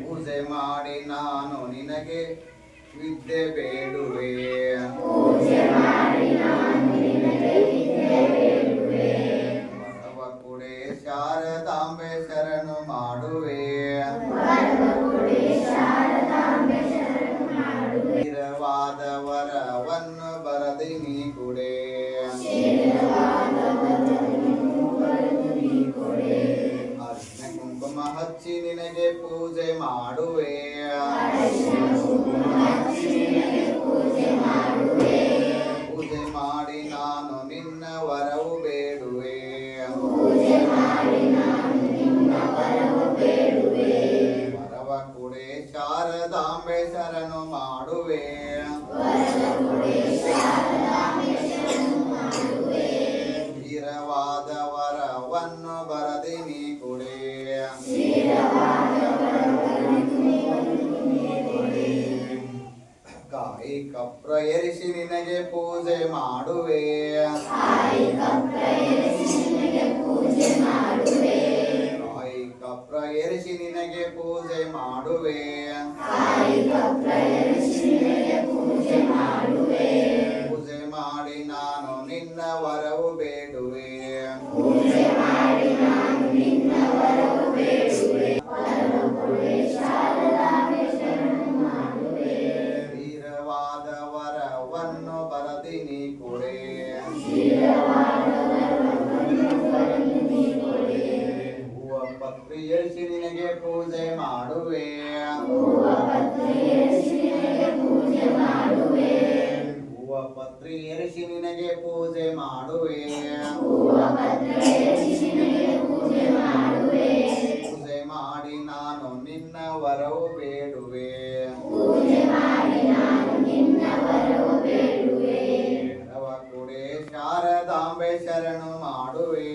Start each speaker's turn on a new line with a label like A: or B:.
A: ಪೂಜೆ ಮಾಡಿ ನಾನು ನಿನಗೆ ವಿದ್ಯೆ ಬೇಡುವೆ. ವರವ ಕೊಡೆ ಶಾರದಾಂಬೆ ಶರಣು ಮಾಡುವೆ. ಸ್ಥಿರವಾದ ವರವನ್ನು ಬರದಿ ನೀ ಕೊಡೆ. ಅರ್ಶಿನ ಕುಂಕುಮ ಹಚ್ಚಿ ನಿನಗೆ ಪೂಜೆ ಮಾಡುವೆ. ಪೂಜೆ ಮಾಡಿ ನಾನು ನಿನ್ನ ವರವು ಬೇಡುವೆ. ವರವ ಕೊಡೆ ಶಾರದಾಂಬೆ ಶರಣು ಮಾಡುವೆ. ಸ್ಥಿರವಾದ ವರವನ್ನು ಬರದಿ ನೀ ಕೊಡೆ. ಕಾಯಿ ಕಪ್ರ ಎರಿಸಿ ನಿನಗೆ ಪೂಜೆ ಮಾಡುವೆ. ಕಾಯಿ ಕಪ್ರ ಎರಿಸಿ ನಿನಗೆ ಪೂಜೆ ಮಾಡುವೆ. ಪೂಜೆ ಮಾಡಿ ನಾನು ನಿನ್ನ ವರವು ಬೇಡುವೆ. ಸ್ಥಿರವಾದ ವರವನ್ನು ಬರದಿ ನೀ ಕೊಡೆ. ಹೂವ ಪತ್ರಿ ಎರಿಸಿ ನಿನಗೆ ಪೂಜೆ ಮಾಡುವೆ. ಹೂವ ಪತ್ರಿ ಎರಿಸಿ ನಿನಗೆ ಪೂಜೆ ಮಾಡುವೆ. ಪೂಜೆ ಮಾಡಿ ನಾನು ನಿನ್ನ ವರವು ಬೇಡುವೆ. ವರವ ಕೊಡೆ ಶಾರದಾಂಬೆ ಶರಣು ಮಾಡುವೆ.